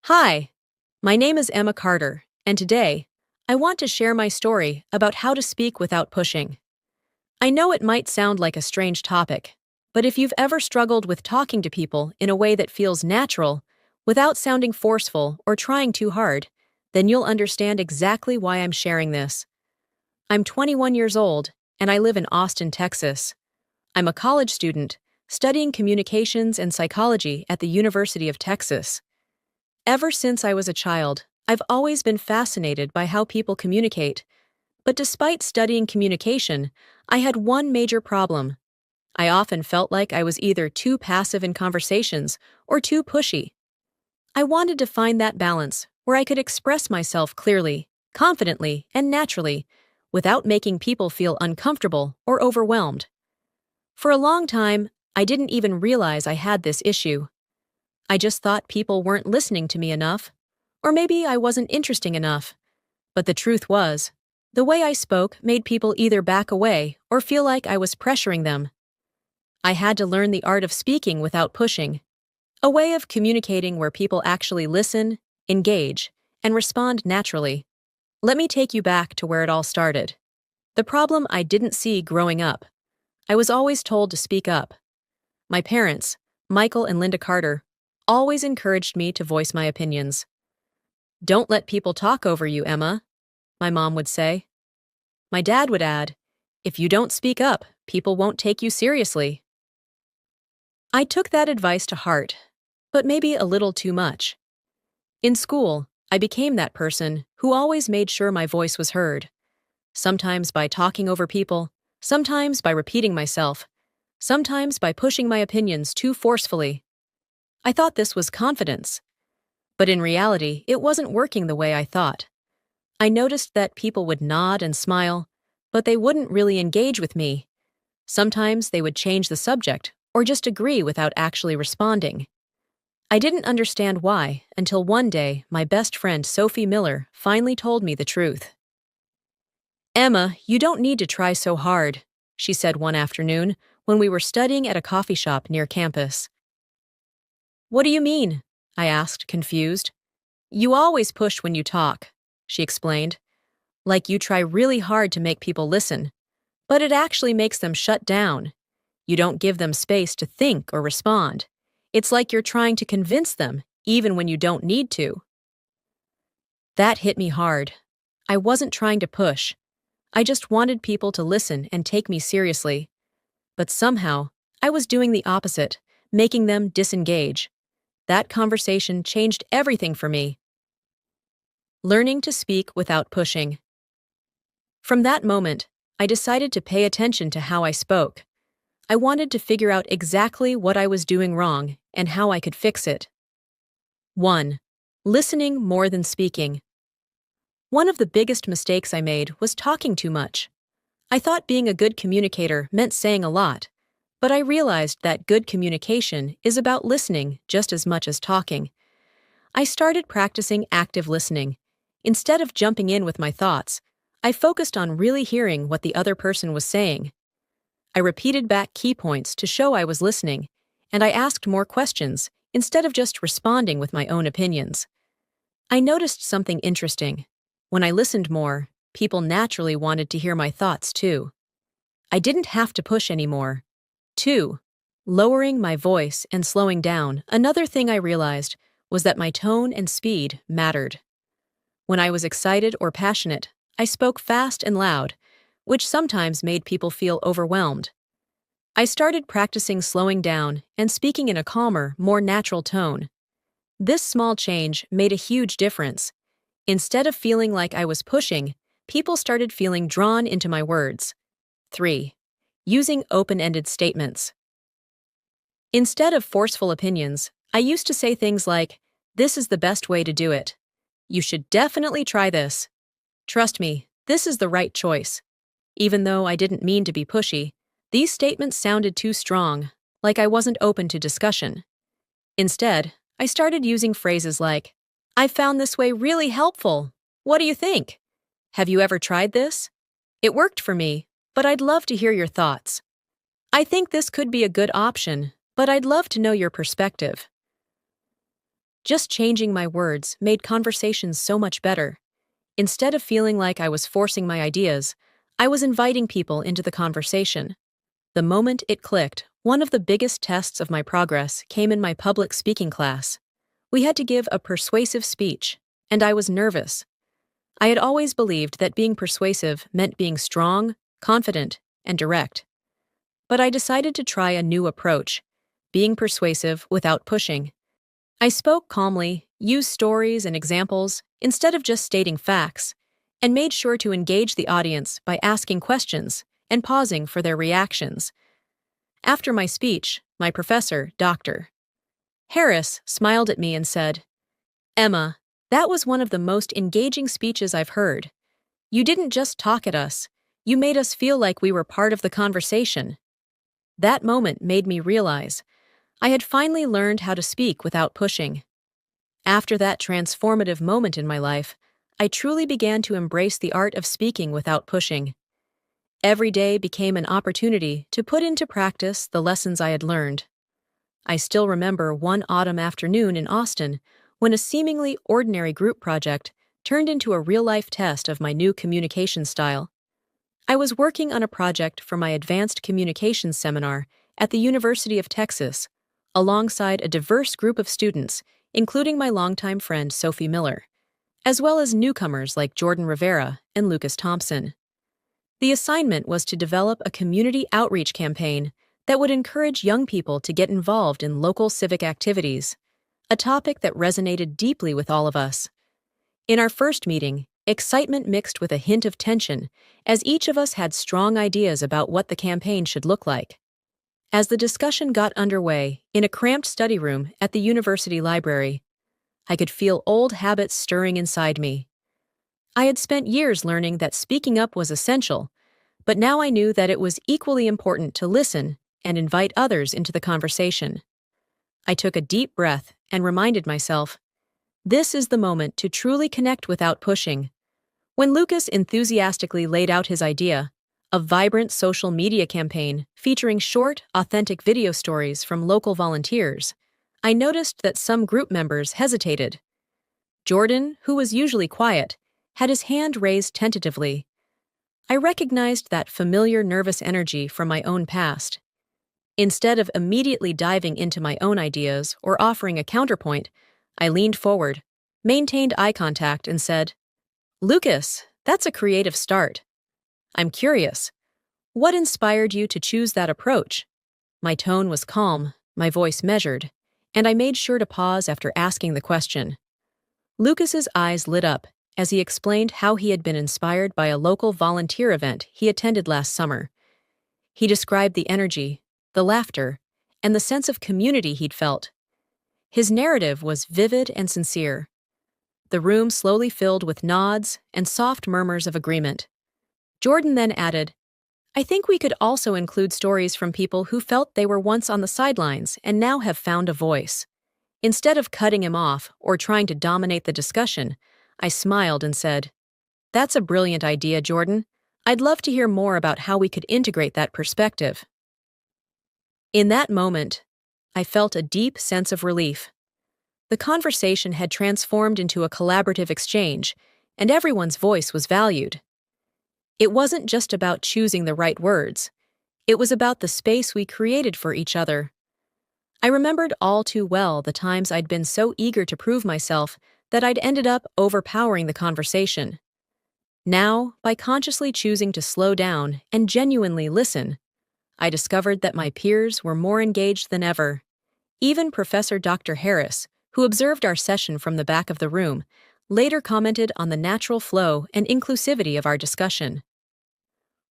Hi, my name is Emma Carter, and today, I want to share my story about how to speak without pushing. I know it might sound like a strange topic, but if you've ever struggled with talking to people in a way that feels natural, without sounding forceful or trying too hard, then you'll understand exactly why I'm sharing this. I'm 21 years old, and I live in Austin, Texas. I'm a college student, studying communications and psychology at the University of Texas. Ever since I was a child, I've always been fascinated by how people communicate. But despite studying communication, I had one major problem. I often felt like I was either too passive in conversations or too pushy. I wanted to find that balance where I could express myself clearly, confidently, and naturally, without making people feel uncomfortable or overwhelmed. For a long time, I didn't even realize I had this issue. I just thought people weren't listening to me enough, or maybe I wasn't interesting enough. But the truth was, the way I spoke made people either back away or feel like I was pressuring them. I had to learn the art of speaking without pushing, a way of communicating where people actually listen, engage, and respond naturally. Let me take you back to where it all started. The problem I didn't see growing up. I was always told to speak up. My parents, Michael and Linda Carter, always encouraged me to voice my opinions. "Don't let people talk over you, Emma," my mom would say. My dad would add, "If you don't speak up, people won't take you seriously." I took that advice to heart, but maybe a little too much. In school, I became that person who always made sure my voice was heard, sometimes by talking over people, sometimes by repeating myself, sometimes by pushing my opinions too forcefully. I thought this was confidence. But in reality, it wasn't working the way I thought. I noticed that people would nod and smile, but they wouldn't really engage with me. Sometimes they would change the subject or just agree without actually responding. I didn't understand why until one day my best friend Sophie Miller finally told me the truth. "Emma, you don't need to try so hard," she said one afternoon when we were studying at a coffee shop near campus. "What do you mean?" I asked, confused. "You always push when you talk," she explained. "Like you try really hard to make people listen, but it actually makes them shut down. You don't give them space to think or respond. It's like you're trying to convince them, even when you don't need to." That hit me hard. I wasn't trying to push. I just wanted people to listen and take me seriously. But somehow, I was doing the opposite, making them disengage. That conversation changed everything for me. Learning to speak without pushing. From that moment, I decided to pay attention to how I spoke. I wanted to figure out exactly what I was doing wrong and how I could fix it. 1. Listening more than speaking. One of the biggest mistakes I made was talking too much. I thought being a good communicator meant saying a lot, but I realized that good communication is about listening just as much as talking. I started practicing active listening. Instead of jumping in with my thoughts, I focused on really hearing what the other person was saying. I repeated back key points to show I was listening, and I asked more questions instead of just responding with my own opinions. I noticed something interesting. When I listened more, people naturally wanted to hear my thoughts too. I didn't have to push anymore. 2. Lowering my voice and slowing down. Another thing I realized was that my tone and speed mattered. When I was excited or passionate, I spoke fast and loud, which sometimes made people feel overwhelmed. I started practicing slowing down and speaking in a calmer, more natural tone. This small change made a huge difference. Instead of feeling like I was pushing, people started feeling drawn into my words. 3. Using open-ended statements. Instead of forceful opinions, I used to say things like, "This is the best way to do it." "You should definitely try this." "Trust me, this is the right choice." Even though I didn't mean to be pushy, these statements sounded too strong, like I wasn't open to discussion. Instead, I started using phrases like, "I found this way really helpful. What do you think? Have you ever tried this? It worked for me, but I'd love to hear your thoughts. I think this could be a good option, but I'd love to know your perspective." Just changing my words made conversations so much better. Instead of feeling like I was forcing my ideas, I was inviting people into the conversation. The moment it clicked, one of the biggest tests of my progress came in my public speaking class. We had to give a persuasive speech, and I was nervous. I had always believed that being persuasive meant being strong, confident, and direct. But I decided to try a new approach, being persuasive without pushing. I spoke calmly, used stories and examples instead of just stating facts, and made sure to engage the audience by asking questions and pausing for their reactions. After my speech, my professor, Dr. Harris, smiled at me and said, "Emma, that was one of the most engaging speeches I've heard. You didn't just talk at us, you made us feel like we were part of the conversation." That moment made me realize I had finally learned how to speak without pushing. After that transformative moment in my life, I truly began to embrace the art of speaking without pushing. Every day became an opportunity to put into practice the lessons I had learned. I still remember one autumn afternoon in Austin when a seemingly ordinary group project turned into a real-life test of my new communication style. I was working on a project for my advanced communications seminar at the University of Texas, alongside a diverse group of students, including my longtime friend Sophie Miller, as well as newcomers like Jordan Rivera and Lucas Thompson. The assignment was to develop a community outreach campaign that would encourage young people to get involved in local civic activities, a topic that resonated deeply with all of us. In our first meeting, excitement mixed with a hint of tension, as each of us had strong ideas about what the campaign should look like. As the discussion got underway in a cramped study room at the university library, I could feel old habits stirring inside me. I had spent years learning that speaking up was essential, but now I knew that it was equally important to listen and invite others into the conversation. I took a deep breath and reminded myself, this is the moment to truly connect without pushing. When Lucas enthusiastically laid out his idea, a vibrant social media campaign featuring short, authentic video stories from local volunteers, I noticed that some group members hesitated. Jordan, who was usually quiet, had his hand raised tentatively. I recognized that familiar nervous energy from my own past. Instead of immediately diving into my own ideas or offering a counterpoint, I leaned forward, maintained eye contact, and said, "Lucas, that's a creative start. I'm curious, what inspired you to choose that approach?" My tone was calm, my voice measured, and I made sure to pause after asking the question. Lucas's eyes lit up as he explained how he had been inspired by a local volunteer event he attended last summer. He described the energy, the laughter, and the sense of community he'd felt. His narrative was vivid and sincere. The room slowly filled with nods and soft murmurs of agreement. Jordan then added, "I think we could also include stories from people who felt they were once on the sidelines and now have found a voice." Instead of cutting him off or trying to dominate the discussion, I smiled and said, "That's a brilliant idea, Jordan. I'd love to hear more about how we could integrate that perspective." In that moment, I felt a deep sense of relief. The conversation had transformed into a collaborative exchange, and everyone's voice was valued. It wasn't just about choosing the right words. It was about the space we created for each other. I remembered all too well the times I'd been so eager to prove myself that I'd ended up overpowering the conversation. Now, by consciously choosing to slow down and genuinely listen, I discovered that my peers were more engaged than ever. Even Professor Dr. Harris, who observed our session from the back of the room, later commented on the natural flow and inclusivity of our discussion.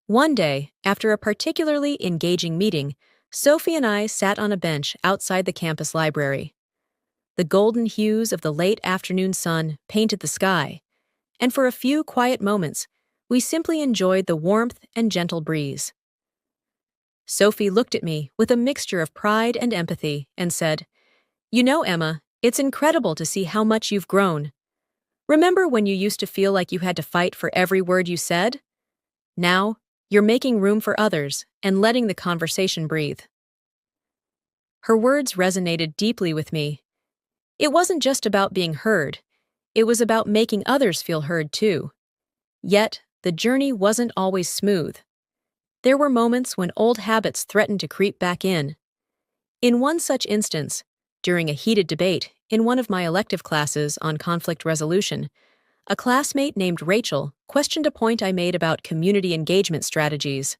One day, after a particularly engaging meeting, Sophie and I sat on a bench outside the campus library. The golden hues of the late afternoon sun painted the sky, and for a few quiet moments, we simply enjoyed the warmth and gentle breeze. Sophie looked at me with a mixture of pride and empathy and said, "You know, Emma, it's incredible to see how much you've grown. Remember when you used to feel like you had to fight for every word you said? Now, you're making room for others and letting the conversation breathe." Her words resonated deeply with me. It wasn't just about being heard, it was about making others feel heard too. Yet, the journey wasn't always smooth. There were moments when old habits threatened to creep back in. In one such instance, during a heated debate in one of my elective classes on conflict resolution, a classmate named Rachel questioned a point I made about community engagement strategies.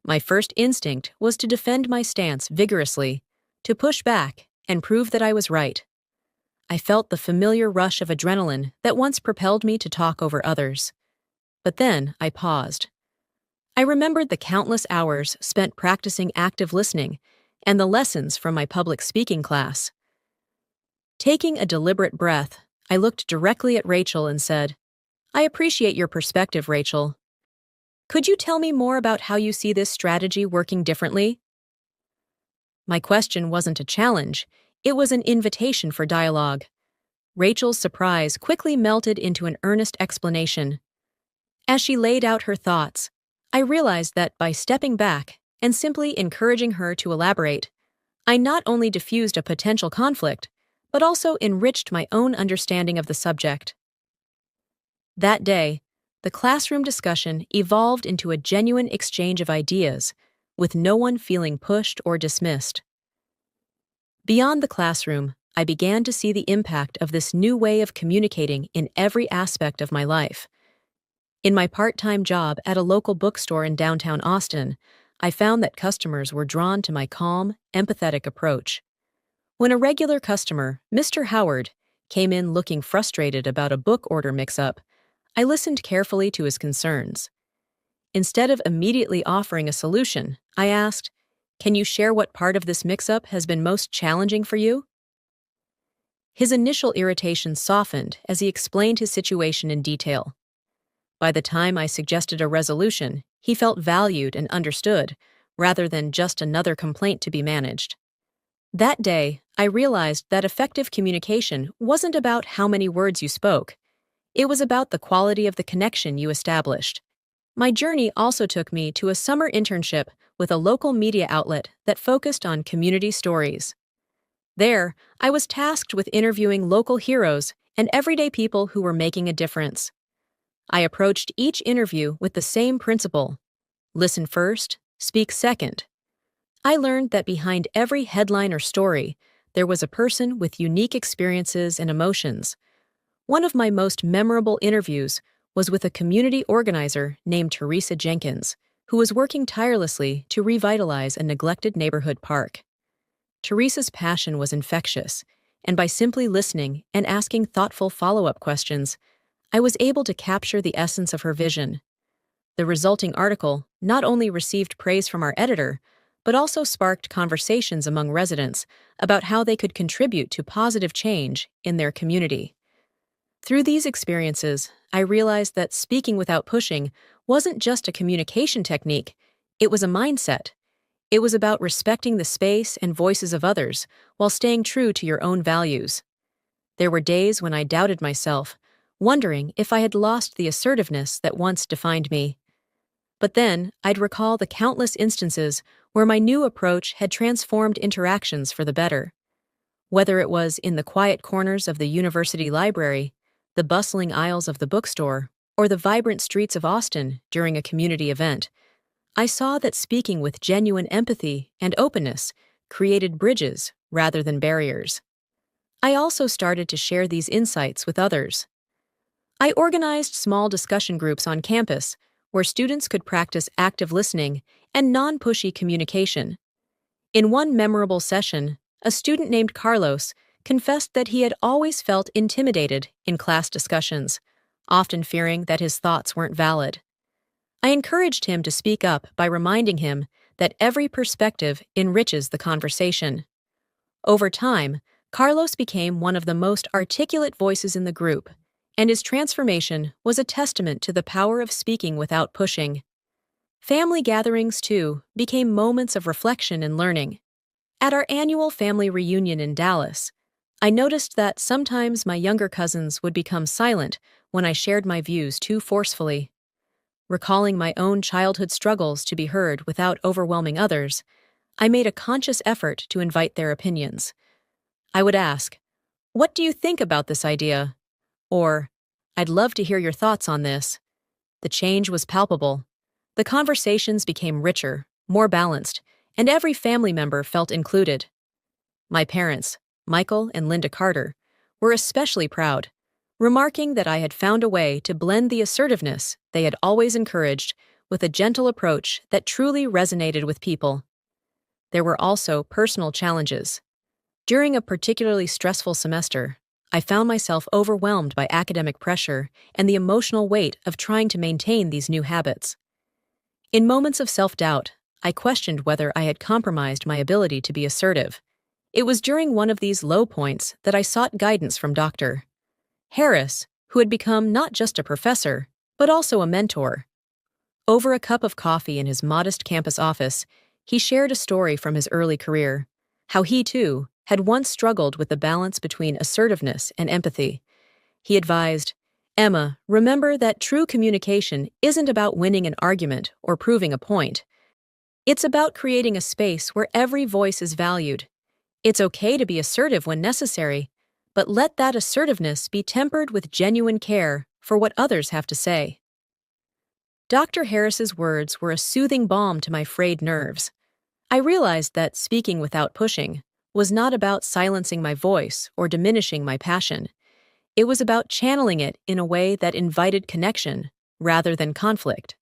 My first instinct was to defend my stance vigorously, to push back and prove that I was right. I felt the familiar rush of adrenaline that once propelled me to talk over others. But then I paused. I remembered the countless hours spent practicing active listening and the lessons from my public speaking class. Taking a deliberate breath, I looked directly at Rachel and said, "I appreciate your perspective, Rachel. Could you tell me more about how you see this strategy working differently?" My question wasn't a challenge, it was an invitation for dialogue. Rachel's surprise quickly melted into an earnest explanation. As she laid out her thoughts, I realized that by stepping back and simply encouraging her to elaborate, I not only diffused a potential conflict, but also enriched my own understanding of the subject. That day, the classroom discussion evolved into a genuine exchange of ideas, with no one feeling pushed or dismissed. Beyond the classroom, I began to see the impact of this new way of communicating in every aspect of my life. In my part-time job at a local bookstore in downtown Austin, I found that customers were drawn to my calm, empathetic approach. When a regular customer, Mr. Howard, came in looking frustrated about a book order mix-up, I listened carefully to his concerns. Instead of immediately offering a solution, I asked, "Can you share what part of this mix-up has been most challenging for you?" His initial irritation softened as he explained his situation in detail. By the time I suggested a resolution, he felt valued and understood, rather than just another complaint to be managed. That day, I realized that effective communication wasn't about how many words you spoke. It was about the quality of the connection you established. My journey also took me to a summer internship with a local media outlet that focused on community stories. There, I was tasked with interviewing local heroes and everyday people who were making a difference. I approached each interview with the same principle: listen first, speak second. I learned that behind every headline or story, there was a person with unique experiences and emotions. One of my most memorable interviews was with a community organizer named Teresa Jenkins, who was working tirelessly to revitalize a neglected neighborhood park. Teresa's passion was infectious, and by simply listening and asking thoughtful follow-up questions, I was able to capture the essence of her vision. The resulting article not only received praise from our editor, but also sparked conversations among residents about how they could contribute to positive change in their community. Through these experiences, I realized that speaking without pushing wasn't just a communication technique, it was a mindset. It was about respecting the space and voices of others while staying true to your own values. There were days when I doubted myself, wondering if I had lost the assertiveness that once defined me. But then I'd recall the countless instances where my new approach had transformed interactions for the better. Whether it was in the quiet corners of the university library, the bustling aisles of the bookstore, or the vibrant streets of Austin during a community event, I saw that speaking with genuine empathy and openness created bridges rather than barriers. I also started to share these insights with others. I organized small discussion groups on campus where students could practice active listening and non-pushy communication. In one memorable session, a student named Carlos confessed that he had always felt intimidated in class discussions, often fearing that his thoughts weren't valid. I encouraged him to speak up by reminding him that every perspective enriches the conversation. Over time, Carlos became one of the most articulate voices in the group, and his transformation was a testament to the power of speaking without pushing. Family gatherings, too, became moments of reflection and learning. At our annual family reunion in Dallas, I noticed that sometimes my younger cousins would become silent when I shared my views too forcefully. Recalling my own childhood struggles to be heard without overwhelming others, I made a conscious effort to invite their opinions. I would ask, What do you think about this idea? Or, I'd love to hear your thoughts on this. The change was palpable. The conversations became richer, more balanced, and every family member felt included. My parents, Michael and Linda Carter, were especially proud, remarking that I had found a way to blend the assertiveness they had always encouraged with a gentle approach that truly resonated with people. There were also personal challenges. During a particularly stressful semester, I found myself overwhelmed by academic pressure and the emotional weight of trying to maintain these new habits. In moments of self-doubt, I questioned whether I had compromised my ability to be assertive. It was during one of these low points that I sought guidance from Dr. Harris, who had become not just a professor, but also a mentor. Over a cup of coffee in his modest campus office, he shared a story from his early career, how he, too, had once struggled with the balance between assertiveness and empathy. He advised, "Emma, remember that true communication isn't about winning an argument or proving a point. It's about creating a space where every voice is valued. It's okay to be assertive when necessary, but let that assertiveness be tempered with genuine care for what others have to say." Dr. Harris's words were a soothing balm to my frayed nerves. I realized that speaking without pushing was not about silencing my voice or diminishing my passion. It was about channeling it in a way that invited connection rather than conflict.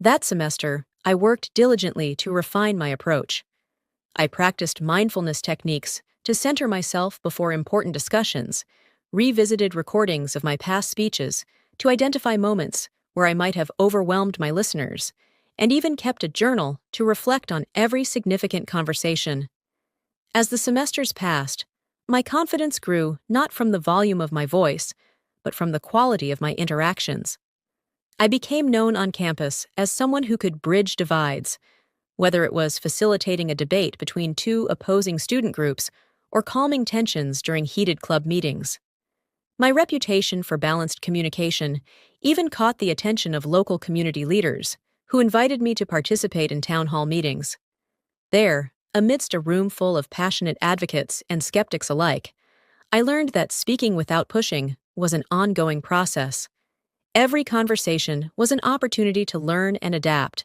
That semester, I worked diligently to refine my approach. I practiced mindfulness techniques to center myself before important discussions, revisited recordings of my past speeches to identify moments where I might have overwhelmed my listeners, and even kept a journal to reflect on every significant conversation. As the semesters passed, my confidence grew not from the volume of my voice, but from the quality of my interactions. I became known on campus as someone who could bridge divides, whether it was facilitating a debate between two opposing student groups or calming tensions during heated club meetings. My reputation for balanced communication even caught the attention of local community leaders, who invited me to participate in town hall meetings. There, amidst a room full of passionate advocates and skeptics alike, I learned that speaking without pushing was an ongoing process. Every conversation was an opportunity to learn and adapt,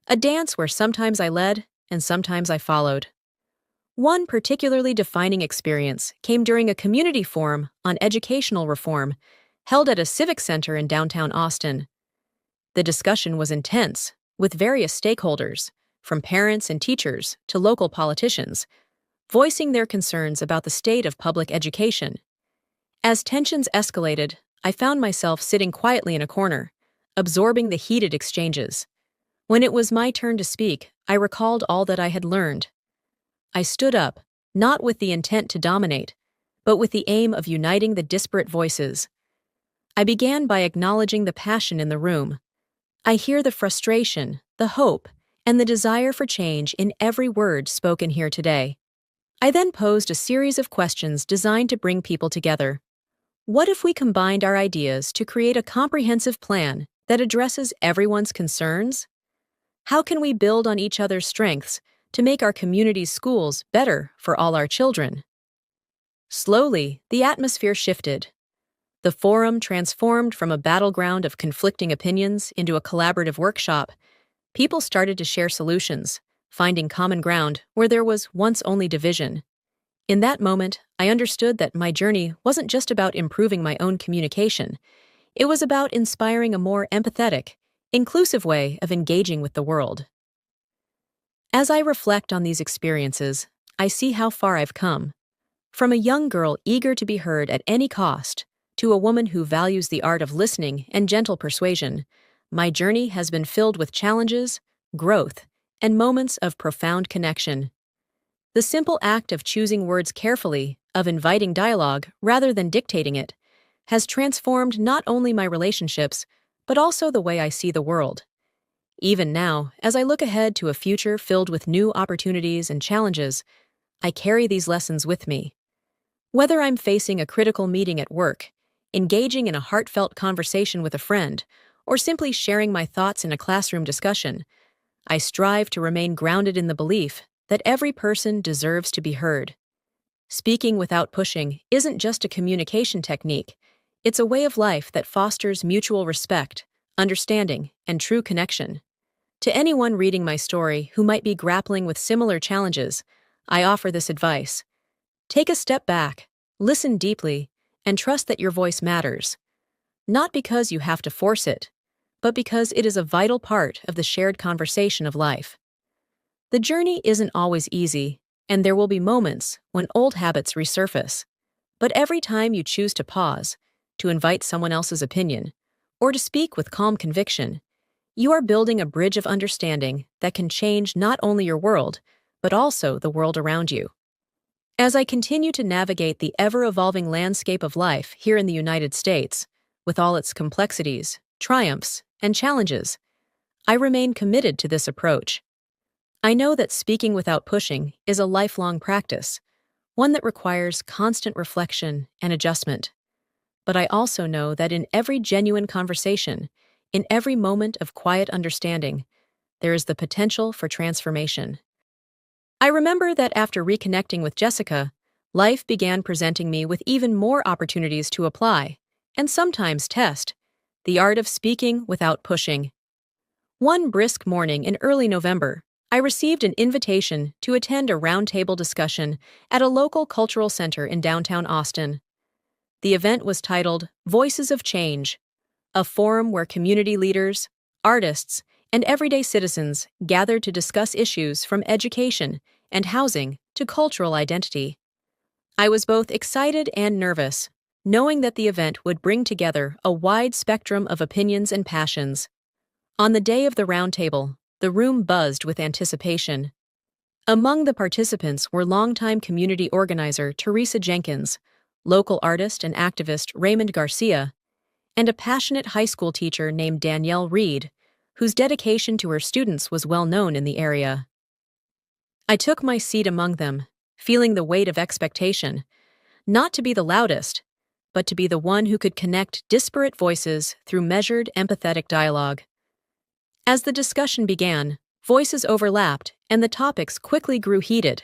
a dance where sometimes I led and sometimes I followed. One particularly defining experience came during a community forum on educational reform held at a civic center in downtown Austin. The discussion was intense, with various stakeholders, from parents and teachers to local politicians, voicing their concerns about the state of public education. As tensions escalated, I found myself sitting quietly in a corner, absorbing the heated exchanges. When it was my turn to speak, I recalled all that I had learned. I stood up, not with the intent to dominate, but with the aim of uniting the disparate voices. I began by acknowledging the passion in the room. I hear the frustration, the hope, and the desire for change in every word spoken here today. I then posed a series of questions designed to bring people together. What if we combined our ideas to create a comprehensive plan that addresses everyone's concerns? How can we build on each other's strengths to make our community's schools better for all our children? Slowly, the atmosphere shifted. The forum transformed from a battleground of conflicting opinions into a collaborative workshop. People started to share solutions, finding common ground where there was once only division. In that moment, I understood that my journey wasn't just about improving my own communication. It was about inspiring a more empathetic, inclusive way of engaging with the world. As I reflect on these experiences, I see how far I've come. From a young girl eager to be heard at any cost, to a woman who values the art of listening and gentle persuasion, my journey has been filled with challenges, growth, and moments of profound connection. The simple act of choosing words carefully, of inviting dialogue rather than dictating it, has transformed not only my relationships, but also the way I see the world. Even now, as I look ahead to a future filled with new opportunities and challenges, I carry these lessons with me. Whether I'm facing a critical meeting at work, engaging in a heartfelt conversation with a friend, or simply sharing my thoughts in a classroom discussion, I strive to remain grounded in the belief that every person deserves to be heard. Speaking without pushing isn't just a communication technique, it's a way of life that fosters mutual respect, understanding, and true connection. To anyone reading my story who might be grappling with similar challenges, I offer this advice. Take a step back, listen deeply, and trust that your voice matters. Not because you have to force it, but because it is a vital part of the shared conversation of life. The journey isn't always easy, and there will be moments when old habits resurface. But every time you choose to pause, to invite someone else's opinion, or to speak with calm conviction, you are building a bridge of understanding that can change not only your world, but also the world around you. As I continue to navigate the ever-evolving landscape of life here in the United States, with all its complexities, triumphs, and challenges, I remain committed to this approach. I know that speaking without pushing is a lifelong practice, one that requires constant reflection and adjustment. But I also know that in every genuine conversation, in every moment of quiet understanding, there is the potential for transformation. I remember that after reconnecting with Jessica, life began presenting me with even more opportunities to apply, and sometimes test, the art of speaking without pushing. One brisk morning in early November, I received an invitation to attend a roundtable discussion at a local cultural center in downtown Austin. The event was titled Voices of Change, a forum where community leaders, artists, and everyday citizens gathered to discuss issues from education and housing to cultural identity. I was both excited and nervous, knowing that the event would bring together a wide spectrum of opinions and passions. On the day of the roundtable, the room buzzed with anticipation. Among the participants were longtime community organizer Teresa Jenkins, local artist and activist Raymond Garcia, and a passionate high school teacher named Danielle Reed, whose dedication to her students was well known in the area. I took my seat among them, feeling the weight of expectation, not to be the loudest, but to be the one who could connect disparate voices through measured, empathetic dialogue. As the discussion began, voices overlapped and the topics quickly grew heated.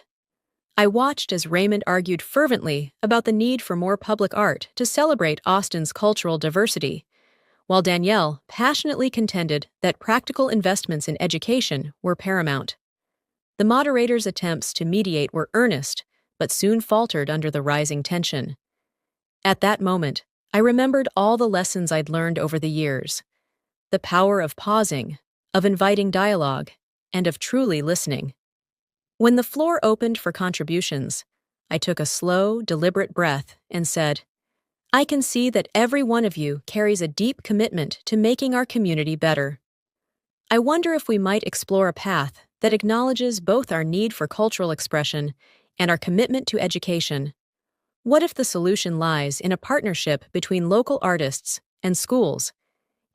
I watched as Raymond argued fervently about the need for more public art to celebrate Austin's cultural diversity, while Danielle passionately contended that practical investments in education were paramount. The moderator's attempts to mediate were earnest, but soon faltered under the rising tension. At that moment, I remembered all the lessons I'd learned over the years. The power of pausing, of inviting dialogue, and of truly listening. When the floor opened for contributions, I took a slow, deliberate breath and said, I can see that every one of you carries a deep commitment to making our community better. I wonder if we might explore a path that acknowledges both our need for cultural expression and our commitment to education. What if the solution lies in a partnership between local artists and schools,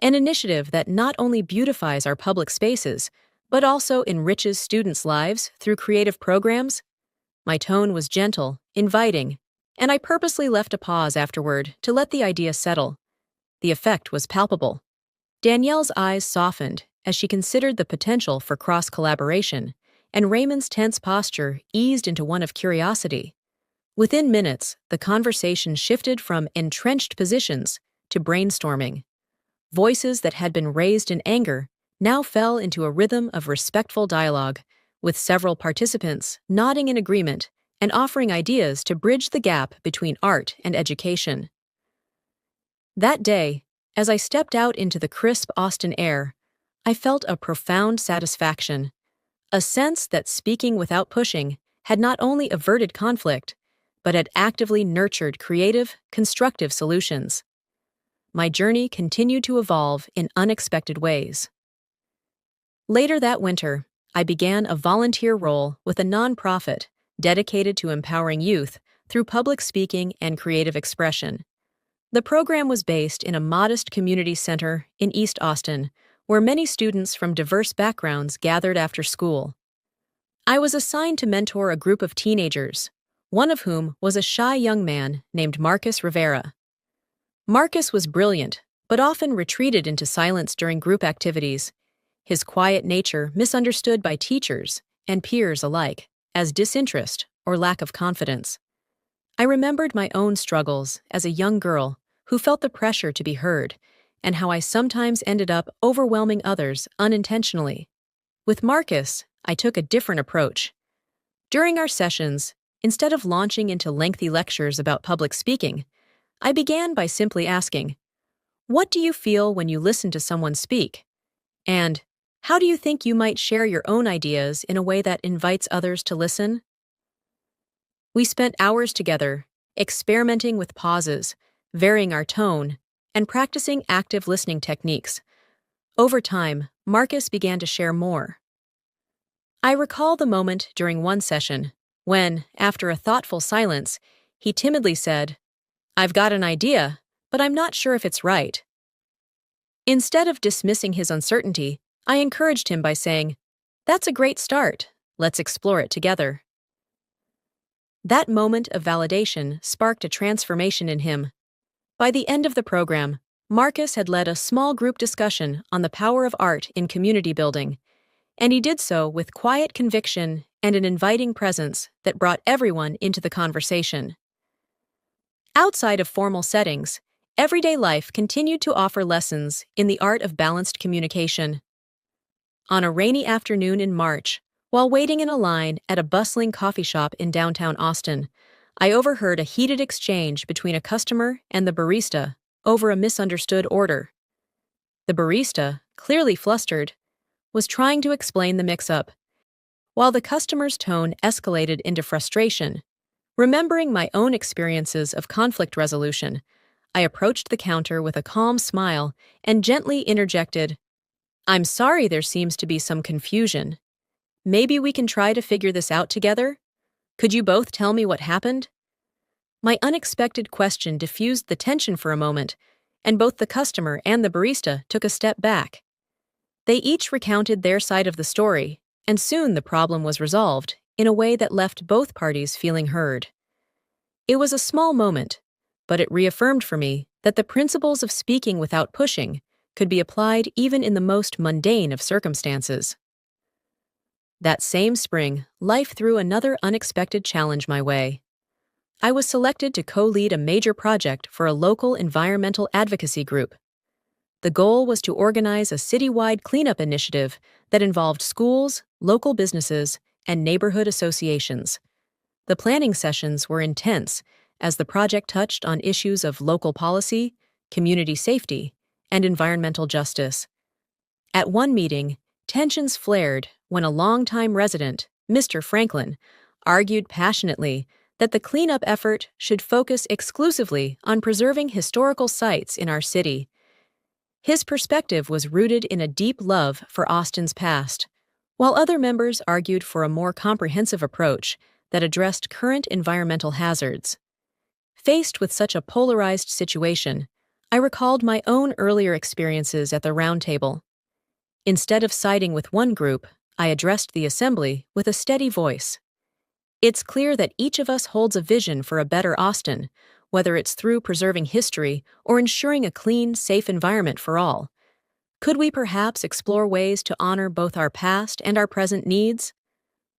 an initiative that not only beautifies our public spaces, but also enriches students' lives through creative programs? My tone was gentle, inviting, and I purposely left a pause afterward to let the idea settle. The effect was palpable. Danielle's eyes softened as she considered the potential for cross-collaboration, and Raymond's tense posture eased into one of curiosity. Within minutes, the conversation shifted from entrenched positions to brainstorming. Voices that had been raised in anger now fell into a rhythm of respectful dialogue, with several participants nodding in agreement and offering ideas to bridge the gap between art and education. That day, as I stepped out into the crisp Austin air, I felt a profound satisfaction, a sense that speaking without pushing had not only averted conflict, but had actively nurtured creative, constructive solutions. My journey continued to evolve in unexpected ways. Later that winter, I began a volunteer role with a nonprofit dedicated to empowering youth through public speaking and creative expression. The program was based in a modest community center in East Austin, where many students from diverse backgrounds gathered after school. I was assigned to mentor a group of teenagers, one of whom was a shy young man named Marcus Rivera. Marcus was brilliant, but often retreated into silence during group activities, his quiet nature misunderstood by teachers and peers alike as disinterest or lack of confidence. I remembered my own struggles as a young girl who felt the pressure to be heard, and how I sometimes ended up overwhelming others unintentionally. With Marcus, I took a different approach. During our sessions, instead of launching into lengthy lectures about public speaking, I began by simply asking, "What do you feel when you listen to someone speak?" And, "How do you think you might share your own ideas in a way that invites others to listen?" We spent hours together, experimenting with pauses, varying our tone, and practicing active listening techniques. Over time, Marcus began to share more. I recall the moment during one session when, after a thoughtful silence, he timidly said, "I've got an idea, but I'm not sure if it's right." Instead of dismissing his uncertainty, I encouraged him by saying, "That's a great start. Let's explore it together." That moment of validation sparked a transformation in him. By the end of the program, Marcus had led a small group discussion on the power of art in community building, and he did so with quiet conviction and an inviting presence that brought everyone into the conversation. Outside of formal settings, everyday life continued to offer lessons in the art of balanced communication. On a rainy afternoon in March, while waiting in a line at a bustling coffee shop in downtown Austin, I overheard a heated exchange between a customer and the barista over a misunderstood order. The barista, clearly flustered, was trying to explain the mix-up, while the customer's tone escalated into frustration. Remembering my own experiences of conflict resolution, I approached the counter with a calm smile and gently interjected, "I'm sorry there seems to be some confusion. Maybe we can try to figure this out together? Could you both tell me what happened?" My unexpected question diffused the tension for a moment, and both the customer and the barista took a step back. They each recounted their side of the story, and soon the problem was resolved in a way that left both parties feeling heard. It was a small moment, but it reaffirmed for me that the principles of speaking without pushing could be applied even in the most mundane of circumstances. That same spring, life threw another unexpected challenge my way. I was selected to co-lead a major project for a local environmental advocacy group. The goal was to organize a citywide cleanup initiative that involved schools, local businesses, and neighborhood associations. The planning sessions were intense, as the project touched on issues of local policy, community safety, and environmental justice. At one meeting, tensions flared when a longtime resident, Mr. Franklin, argued passionately that the cleanup effort should focus exclusively on preserving historical sites in our city. His perspective was rooted in a deep love for Austin's past, while other members argued for a more comprehensive approach that addressed current environmental hazards. Faced with such a polarized situation, I recalled my own earlier experiences at the round table. Instead of siding with one group, I addressed the assembly with a steady voice. It's clear that each of us holds a vision for a better Austin, whether it's through preserving history or ensuring a clean, safe environment for all. Could we perhaps explore ways to honor both our past and our present needs?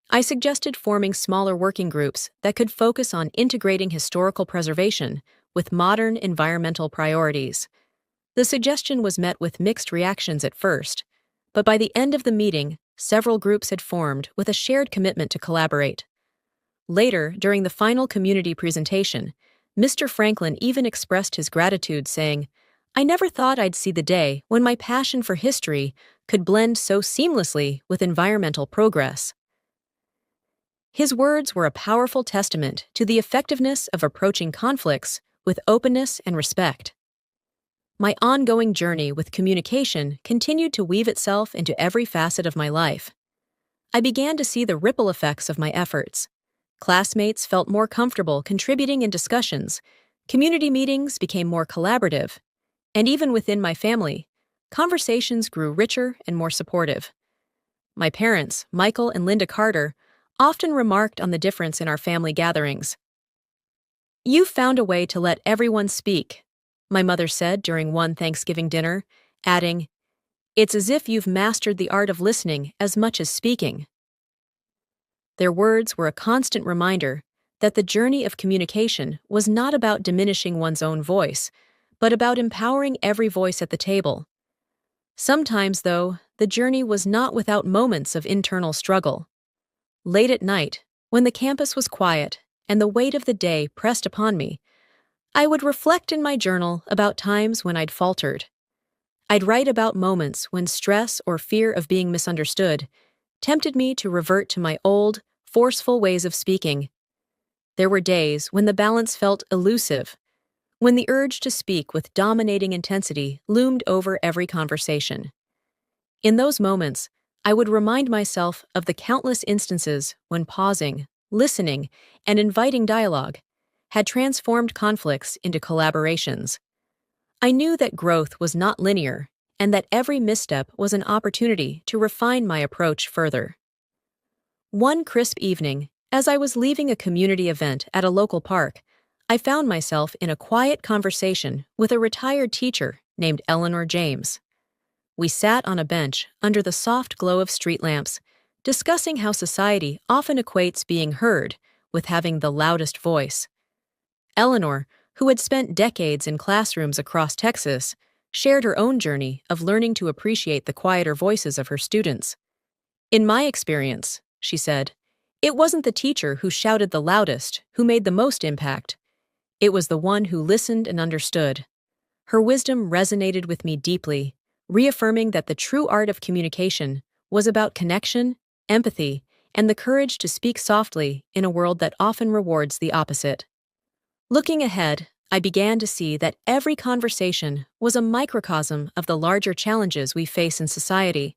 I suggested forming smaller working groups that could focus on integrating historical preservation with modern environmental priorities. The suggestion was met with mixed reactions at first, but by the end of the meeting, several groups had formed with a shared commitment to collaborate. Later, during the final community presentation, Mr. Franklin even expressed his gratitude, saying, "I never thought I'd see the day when my passion for history could blend so seamlessly with environmental progress." His words were a powerful testament to the effectiveness of approaching conflicts with openness and respect. My ongoing journey with communication continued to weave itself into every facet of my life. I began to see the ripple effects of my efforts. Classmates felt more comfortable contributing in discussions, community meetings became more collaborative, and even within my family, conversations grew richer and more supportive. My parents, Michael and Linda Carter, often remarked on the difference in our family gatherings. "You've found a way to let everyone speak," my mother said during one Thanksgiving dinner, adding, "It's as if you've mastered the art of listening as much as speaking." Their words were a constant reminder that the journey of communication was not about diminishing one's own voice, but about empowering every voice at the table. Sometimes, though, the journey was not without moments of internal struggle. Late at night, when the campus was quiet and the weight of the day pressed upon me, I would reflect in my journal about times when I'd faltered. I'd write about moments when stress or fear of being misunderstood tempted me to revert to my old, forceful ways of speaking. There were days when the balance felt elusive, when the urge to speak with dominating intensity loomed over every conversation. In those moments, I would remind myself of the countless instances when pausing, listening, and inviting dialogue had transformed conflicts into collaborations. I knew that growth was not linear and that every misstep was an opportunity to refine my approach further. One crisp evening, as I was leaving a community event at a local park, I found myself in a quiet conversation with a retired teacher named Eleanor James. We sat on a bench under the soft glow of street lamps, discussing how society often equates being heard with having the loudest voice. Eleanor, who had spent decades in classrooms across Texas, shared her own journey of learning to appreciate the quieter voices of her students. "In my experience," she said, "it wasn't the teacher who shouted the loudest who made the most impact. It was the one who listened and understood." Her wisdom resonated with me deeply, reaffirming that the true art of communication was about connection, empathy, and the courage to speak softly in a world that often rewards the opposite. Looking ahead, I began to see that every conversation was a microcosm of the larger challenges we face in society.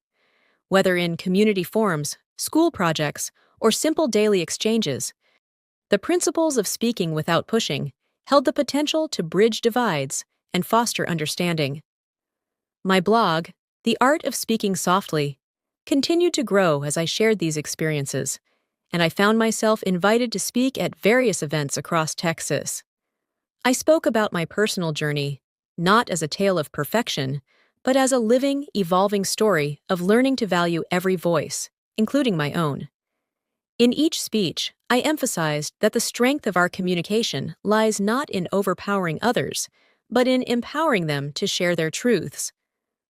Whether in community forums, school projects, or simple daily exchanges, the principles of speaking without pushing held the potential to bridge divides and foster understanding. My blog, The Art of Speaking Softly, continued to grow as I shared these experiences, and I found myself invited to speak at various events across Texas. I spoke about my personal journey, not as a tale of perfection, but as a living, evolving story of learning to value every voice, including my own. In each speech, I emphasized that the strength of our communication lies not in overpowering others, but in empowering them to share their truths.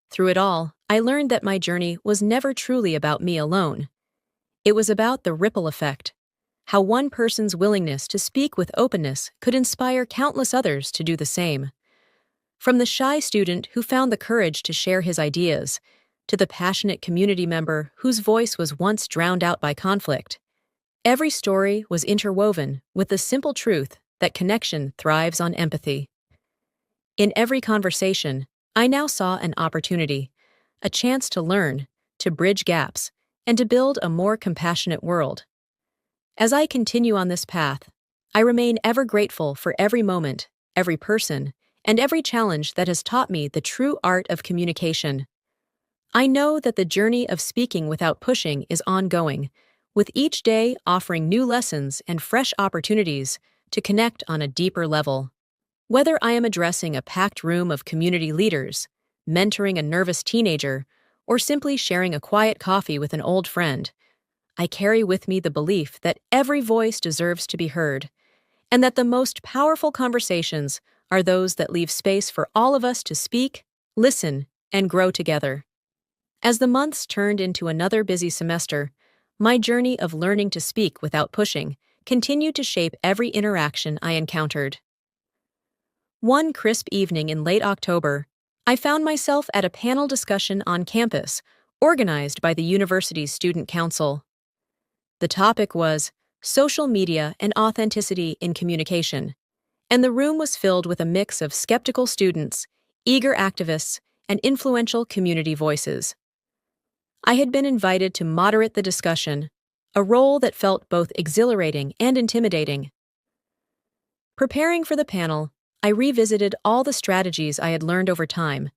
Through it all, I learned that my journey was never truly about me alone. It was about the ripple effect, how one person's willingness to speak with openness could inspire countless others to do the same. From the shy student who found the courage to share his ideas, to the passionate community member whose voice was once drowned out by conflict, every story was interwoven with the simple truth that connection thrives on empathy. In every conversation, I now saw an opportunity, a chance to learn, to bridge gaps, and to build a more compassionate world. As I continue on this path, I remain ever grateful for every moment, every person, and every challenge that has taught me the true art of communication. I know that the journey of speaking without pushing is ongoing, with each day offering new lessons and fresh opportunities to connect on a deeper level. Whether I am addressing a packed room of community leaders, mentoring a nervous teenager, or simply sharing a quiet coffee with an old friend, I carry with me the belief that every voice deserves to be heard, and that the most powerful conversations are those that leave space for all of us to speak, listen, and grow together. As the months turned into another busy semester, my journey of learning to speak without pushing continued to shape every interaction I encountered. One crisp evening in late October, I found myself at a panel discussion on campus, organized by the university's student council. The topic was social media and authenticity in communication, and the room was filled with a mix of skeptical students, eager activists, and influential community voices. I had been invited to moderate the discussion, a role that felt both exhilarating and intimidating. Preparing for the panel, I revisited all the strategies I had learned over time: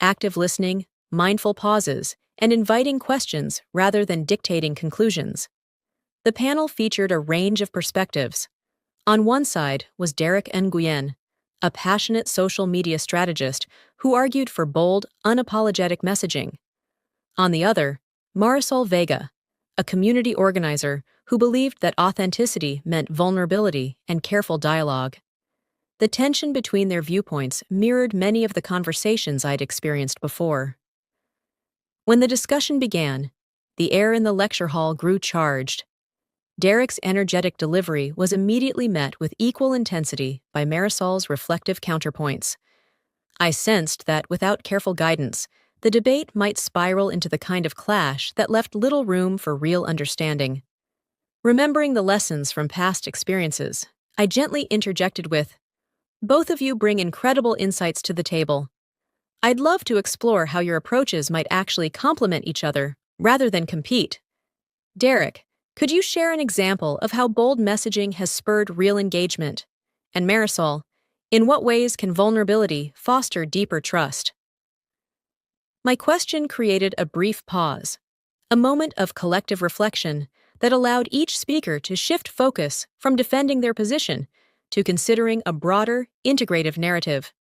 active listening, mindful pauses, and inviting questions rather than dictating conclusions. The panel featured a range of perspectives. On one side was Derek Nguyen, a passionate social media strategist who argued for bold, unapologetic messaging. On the other, Marisol Vega, a community organizer who believed that authenticity meant vulnerability and careful dialogue. The tension between their viewpoints mirrored many of the conversations I'd experienced before. When the discussion began, the air in the lecture hall grew charged. Derek's energetic delivery was immediately met with equal intensity by Marisol's reflective counterpoints. I sensed that, without careful guidance, the debate might spiral into the kind of clash that left little room for real understanding. Remembering the lessons from past experiences, I gently interjected with, "Both of you bring incredible insights to the table. I'd love to explore how your approaches might actually complement each other, rather than compete." Derek, could you share an example of how bold messaging has spurred real engagement? And Marisol, in what ways can vulnerability foster deeper trust? My question created a brief pause, a moment of collective reflection that allowed each speaker to shift focus from defending their position to considering a broader, integrative narrative.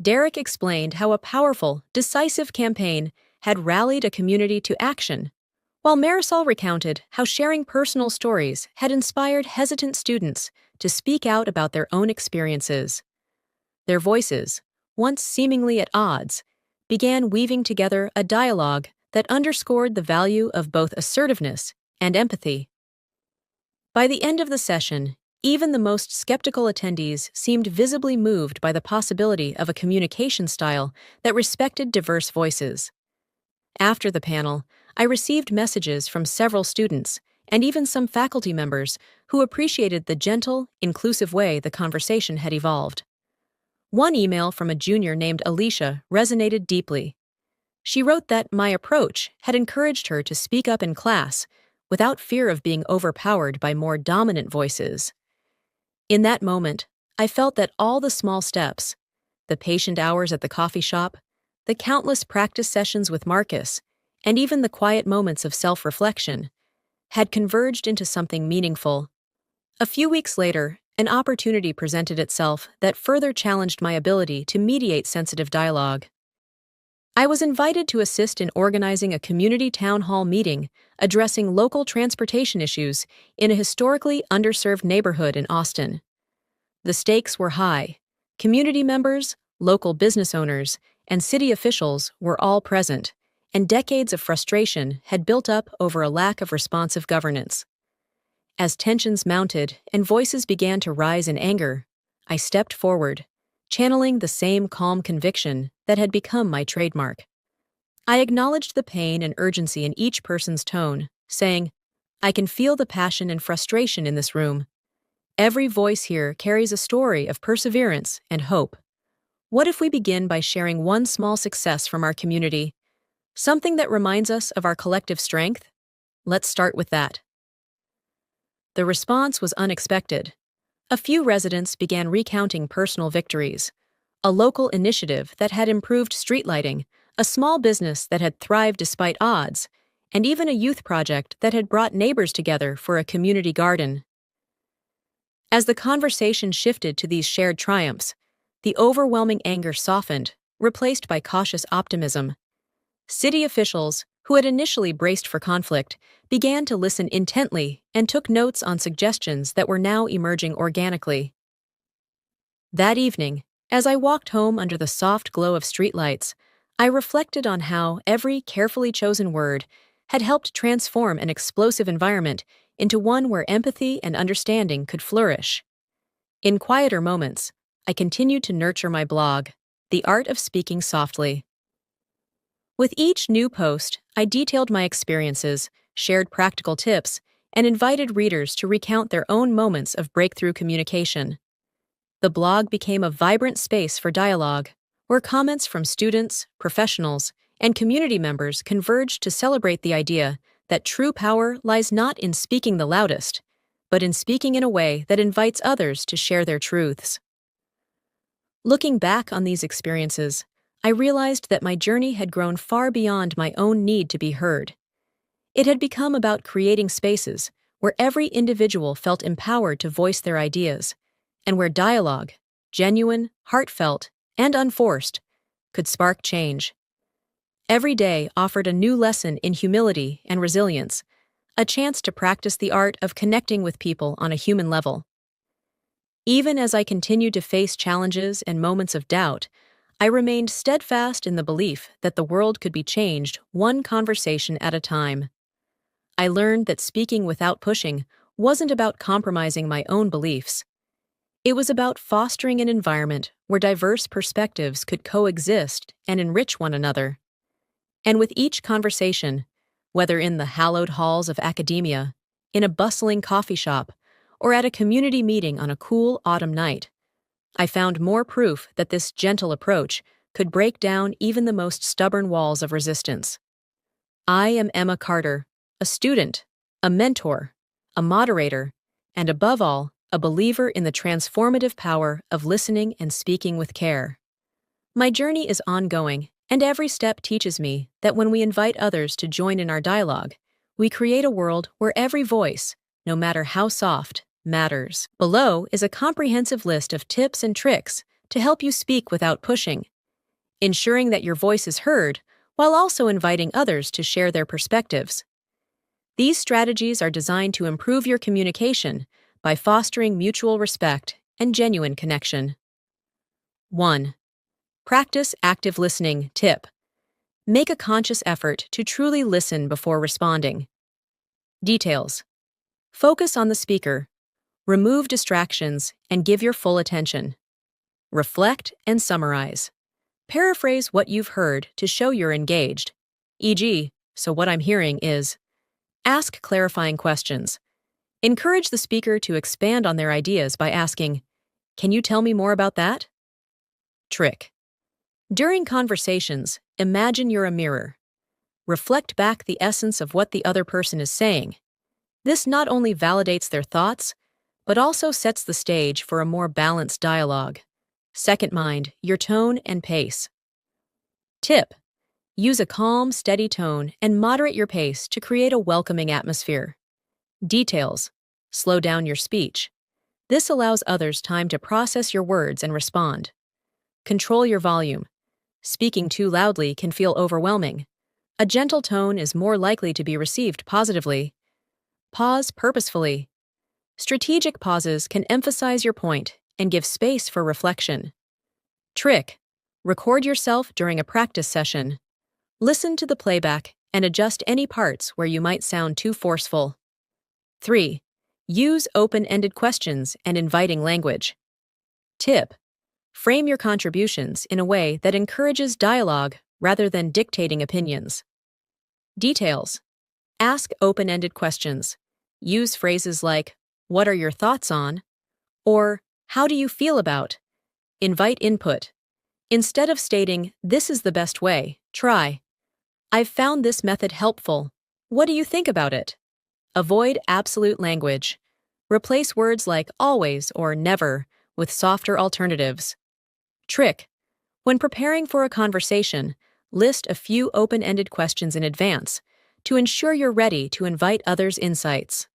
Derek explained how a powerful, decisive campaign had rallied a community to action, while Marisol recounted how sharing personal stories had inspired hesitant students to speak out about their own experiences. Their voices, once seemingly at odds, began weaving together a dialogue that underscored the value of both assertiveness and empathy. By the end of the session, even the most skeptical attendees seemed visibly moved by the possibility of a communication style that respected diverse voices. After the panel, I received messages from several students and even some faculty members who appreciated the gentle, inclusive way the conversation had evolved. One email from a junior named Alicia resonated deeply. She wrote that my approach had encouraged her to speak up in class without fear of being overpowered by more dominant voices. In that moment, I felt that all the small steps, the patient hours at the coffee shop, the countless practice sessions with Marcus, and even the quiet moments of self-reflection, had converged into something meaningful. A few weeks later, an opportunity presented itself that further challenged my ability to mediate sensitive dialogue. I was invited to assist in organizing a community town hall meeting addressing local transportation issues in a historically underserved neighborhood in Austin. The stakes were high. Community members, local business owners, and city officials were all present, and decades of frustration had built up over a lack of responsive governance. As tensions mounted and voices began to rise in anger, I stepped forward, channeling the same calm conviction that had become my trademark. I acknowledged the pain and urgency in each person's tone, saying, "I can feel the passion and frustration in this room. Every voice here carries a story of perseverance and hope. What if we begin by sharing one small success from our community? Something that reminds us of our collective strength? Let's start with that." The response was unexpected. A few residents began recounting personal victories: a local initiative that had improved street lighting, a small business that had thrived despite odds, and even a youth project that had brought neighbors together for a community garden. As the conversation shifted to these shared triumphs, the overwhelming anger softened, replaced by cautious optimism. City officials, who had initially braced for conflict, began to listen intently and took notes on suggestions that were now emerging organically. That evening, as I walked home under the soft glow of streetlights, I reflected on how every carefully chosen word had helped transform an explosive environment into one where empathy and understanding could flourish. In quieter moments, I continued to nurture my blog, The Art of Speaking Softly. With each new post, I detailed my experiences, shared practical tips, and invited readers to recount their own moments of breakthrough communication. The blog became a vibrant space for dialogue, where comments from students, professionals, and community members converged to celebrate the idea that true power lies not in speaking the loudest, but in speaking in a way that invites others to share their truths. Looking back on these experiences, I realized that my journey had grown far beyond my own need to be heard. It had become about creating spaces where every individual felt empowered to voice their ideas, and where dialogue, genuine, heartfelt, and unforced, could spark change. Every day offered a new lesson in humility and resilience, a chance to practice the art of connecting with people on a human level. Even as I continued to face challenges and moments of doubt, I remained steadfast in the belief that the world could be changed one conversation at a time. I learned that speaking without pushing wasn't about compromising my own beliefs. It was about fostering an environment where diverse perspectives could coexist and enrich one another. And with each conversation, whether in the hallowed halls of academia, in a bustling coffee shop, or at a community meeting on a cool autumn night, I found more proof that this gentle approach could break down even the most stubborn walls of resistance. I am Emma Carter, a student, a mentor, a moderator, and above all, a believer in the transformative power of listening and speaking with care. My journey is ongoing, and every step teaches me that when we invite others to join in our dialogue, we create a world where every voice, no matter how soft, matters. Below is a comprehensive list of tips and tricks to help you speak without pushing, ensuring that your voice is heard while also inviting others to share their perspectives. These strategies are designed to improve your communication by fostering mutual respect and genuine connection. 1. Practice active listening. Tip: make a conscious effort to truly listen before responding. Details: focus on the speaker, remove distractions, and give your full attention. Reflect and summarize. Paraphrase what you've heard to show you're engaged. E.g., so what I'm hearing is. Ask clarifying questions. Encourage the speaker to expand on their ideas by asking, "Can you tell me more about that?" Trick: during conversations, imagine you're a mirror. Reflect back the essence of what the other person is saying. This not only validates their thoughts, but also sets the stage for a more balanced dialogue. Second mind your tone and pace. Tip: use a calm, steady tone and moderate your pace to create a welcoming atmosphere. Details: slow down your speech. This allows others time to process your words and respond. Control your volume. Speaking too loudly can feel overwhelming. A gentle tone is more likely to be received positively. Pause purposefully. Strategic pauses can emphasize your point and give space for reflection. Trick: record yourself during a practice session. Listen to the playback and adjust any parts where you might sound too forceful. 3. Use open-ended questions and inviting language. Tip: frame your contributions in a way that encourages dialogue rather than dictating opinions. Details: ask open-ended questions. Use phrases like, "What are your thoughts on?" or "How do you feel about?" Invite input. Instead of stating, "This is the best way, try." "I've found this method helpful. What do you think about it?" Avoid absolute language. Replace words like always or never with softer alternatives. Trick: when preparing for a conversation, list a few open-ended questions in advance to ensure you're ready to invite others' insights.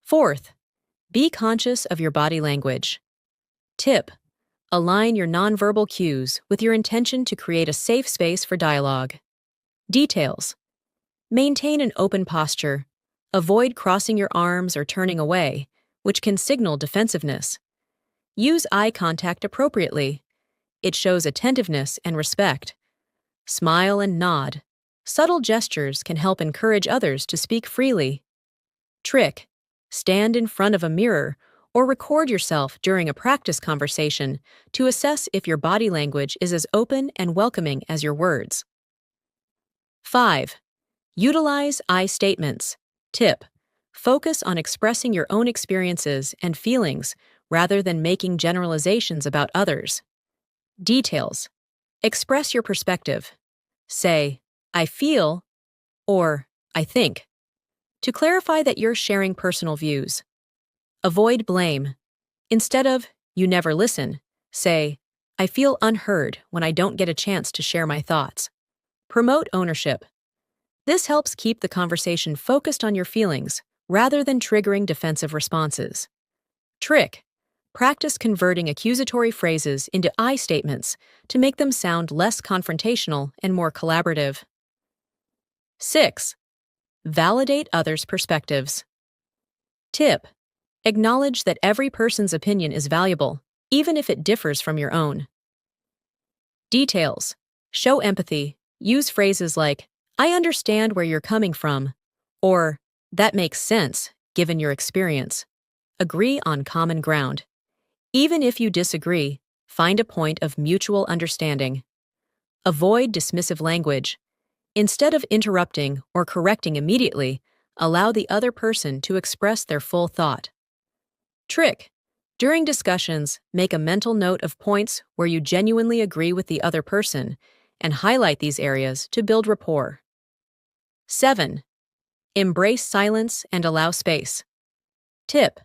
Fourth, be conscious of your body language. Tip: align your nonverbal cues with your intention to create a safe space for dialogue. Details: maintain an open posture. Avoid crossing your arms or turning away, which can signal defensiveness. Use eye contact appropriately. It shows attentiveness and respect. Smile and nod. Subtle gestures can help encourage others to speak freely. Trick: stand in front of a mirror or record yourself during a practice conversation to assess if your body language is as open and welcoming as your words. 5. Utilize I statements. Tip: focus on expressing your own experiences and feelings rather than making generalizations about others. Details: express your perspective. Say, "I feel," or "I think," to clarify that you're sharing personal views. Avoid blame. Instead of, "You never listen," say, "I feel unheard when I don't get a chance to share my thoughts." Promote ownership. This helps keep the conversation focused on your feelings rather than triggering defensive responses. Trick: practice converting accusatory phrases into I statements to make them sound less confrontational and more collaborative. 6. Validate others' perspectives. Tip: acknowledge that every person's opinion is valuable, even if it differs from your own. Details: show empathy. Use phrases like, "I understand where you're coming from," or "that makes sense, given your experience." Agree on common ground. Even if you disagree, find a point of mutual understanding. Avoid dismissive language. Instead of interrupting or correcting immediately, allow the other person to express their full thought. Trick: during discussions, make a mental note of points where you genuinely agree with the other person and highlight these areas to build rapport. 7. Embrace silence and allow space. Tip: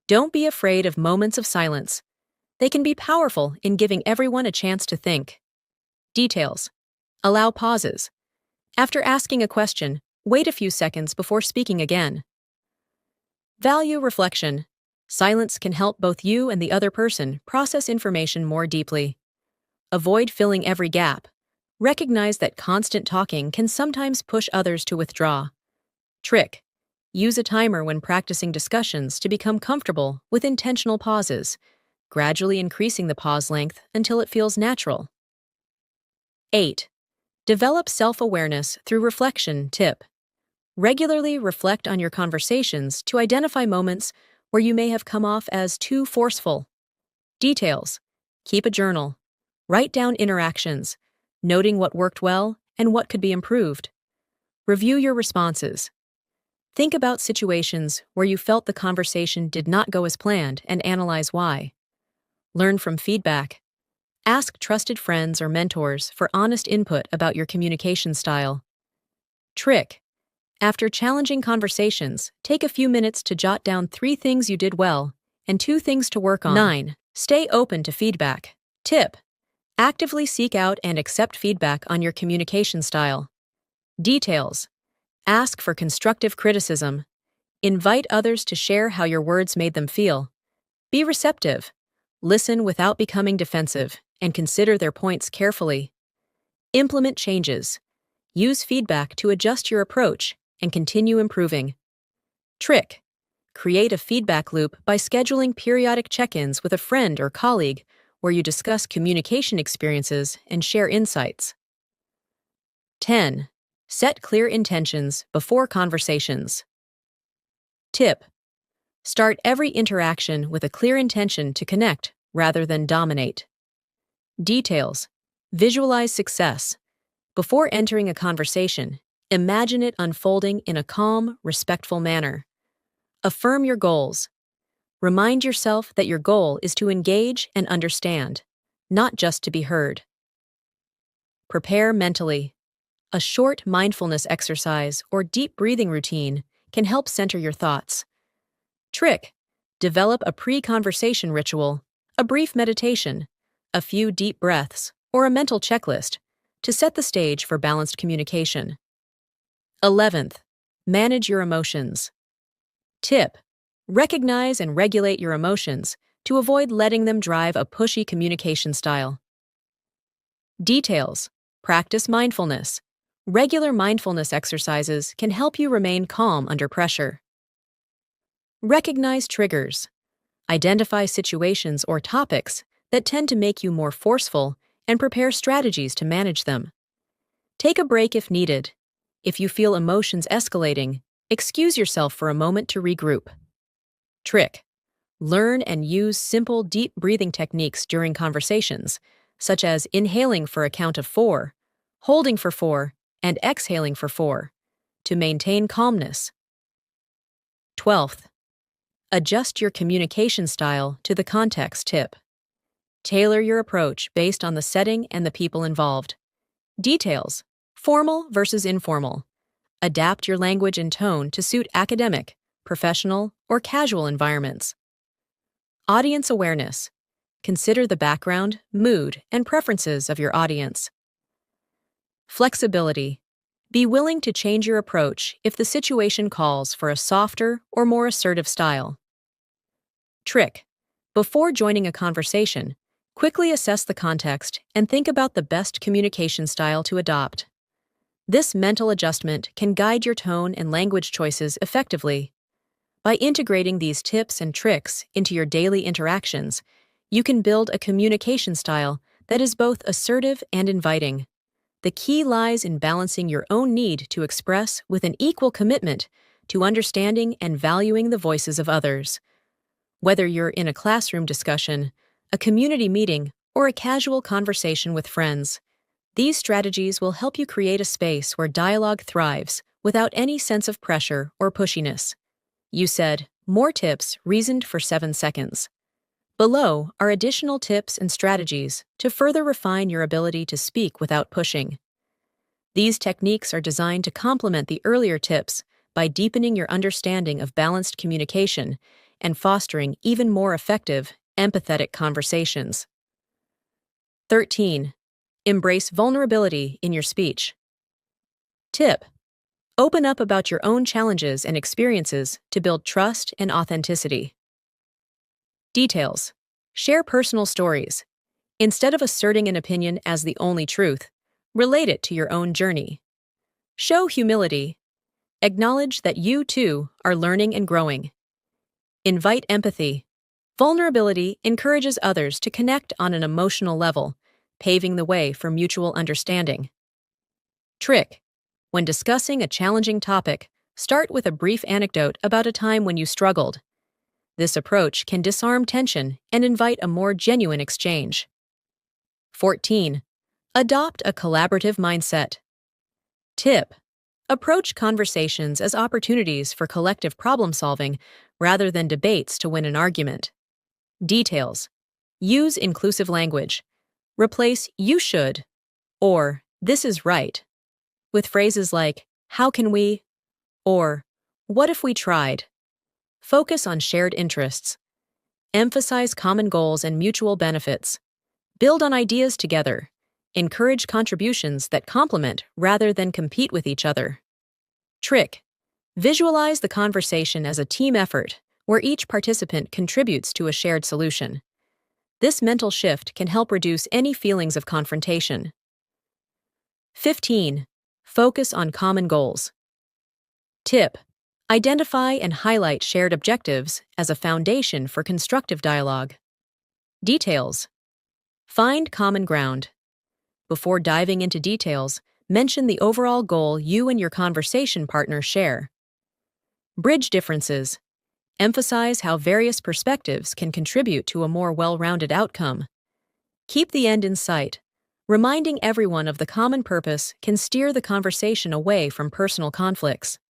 don't be afraid of moments of silence. They can be powerful in giving everyone a chance to think. Details: allow pauses. After asking a question, wait a few seconds before speaking again. Value reflection. Silence can help both you and the other person process information more deeply. Avoid filling every gap. Recognize that constant talking can sometimes push others to withdraw. Trick: use a timer when practicing discussions to become comfortable with intentional pauses, gradually increasing the pause length until it feels natural. 8. Develop self-awareness through reflection. Tip: regularly reflect on your conversations to identify moments where you may have come off as too forceful. Details: keep a journal. Write down interactions, noting what worked well and what could be improved. Review your responses. Think about situations where you felt the conversation did not go as planned and analyze why. Learn from feedback. Ask trusted friends or mentors for honest input about your communication style. Trick: after challenging conversations, take a few minutes to jot down 3 things you did well and 2 things to work on. 9. Stay open to feedback. Tip: actively seek out and accept feedback on your communication style. Details: ask for constructive criticism. Invite others to share how your words made them feel. Be receptive. Listen without becoming defensive and consider their points carefully. Implement changes. Use feedback to adjust your approach and continue improving. Trick: create a feedback loop by scheduling periodic check-ins with a friend or colleague where you discuss communication experiences and share insights. 10. Set clear intentions before conversations. Tip: start every interaction with a clear intention to connect rather than dominate. Details: visualize success. Before entering a conversation, imagine it unfolding in a calm, respectful manner. Affirm your goals. Remind yourself that your goal is to engage and understand, not just to be heard. Prepare mentally. A short mindfulness exercise or deep breathing routine can help center your thoughts. Trick: develop a pre-conversation ritual, a brief meditation, a few deep breaths, or a mental checklist to set the stage for balanced communication. 11th, manage your emotions. Tip: recognize and regulate your emotions to avoid letting them drive a pushy communication style. Details: practice mindfulness. Regular mindfulness exercises can help you remain calm under pressure. Recognize triggers. Identify situations or topics that tend to make you more forceful and prepare strategies to manage them. Take a break if needed. If you feel emotions escalating, excuse yourself for a moment to regroup. Trick: learn and use simple, deep breathing techniques during conversations, such as inhaling for a count of 4, holding for 4, and exhaling for 4, to maintain calmness. 12th, adjust your communication style to the context. Tip: tailor your approach based on the setting and the people involved. Details: formal versus informal. Adapt your language and tone to suit academic, professional, or casual environments. Audience awareness. Consider the background, mood, and preferences of your audience. Flexibility. Be willing to change your approach if the situation calls for a softer or more assertive style. Trick: before joining a conversation, quickly assess the context and think about the best communication style to adopt. This mental adjustment can guide your tone and language choices effectively. By integrating these tips and tricks into your daily interactions, you can build a communication style that is both assertive and inviting. The key lies in balancing your own need to express with an equal commitment to understanding and valuing the voices of others. Whether you're in a classroom discussion, a community meeting, or a casual conversation with friends, these strategies will help you create a space where dialogue thrives without any sense of pressure or pushiness. You said, more tips reasoned for 7 seconds. Below are additional tips and strategies to further refine your ability to speak without pushing. These techniques are designed to complement the earlier tips by deepening your understanding of balanced communication and fostering even more effective, empathetic conversations. 13. Embrace vulnerability in your speech. Tip: open up about your own challenges and experiences to build trust and authenticity. Details: share personal stories. Instead of asserting an opinion as the only truth, relate it to your own journey. Show humility. Acknowledge that you, too, are learning and growing. Invite empathy. Vulnerability encourages others to connect on an emotional level, paving the way for mutual understanding. Trick: when discussing a challenging topic, start with a brief anecdote about a time when you struggled. This approach can disarm tension and invite a more genuine exchange. 14. Adopt a collaborative mindset. Tip: approach conversations as opportunities for collective problem-solving rather than debates to win an argument. Details: use inclusive language. Replace "you should" or "this is right" with phrases like "how can we" or "what if we tried." Focus on shared interests. Emphasize common goals and mutual benefits. Build on ideas together. Encourage contributions that complement rather than compete with each other. Trick: visualize the conversation as a team effort where each participant contributes to a shared solution. This mental shift can help reduce any feelings of confrontation. 15. Focus on common goals. Tip: identify and highlight shared objectives as a foundation for constructive dialogue. Details: find common ground. Before diving into details, mention the overall goal you and your conversation partner share. Bridge differences. Emphasize how various perspectives can contribute to a more well-rounded outcome. Keep the end in sight. Reminding everyone of the common purpose can steer the conversation away from personal conflicts.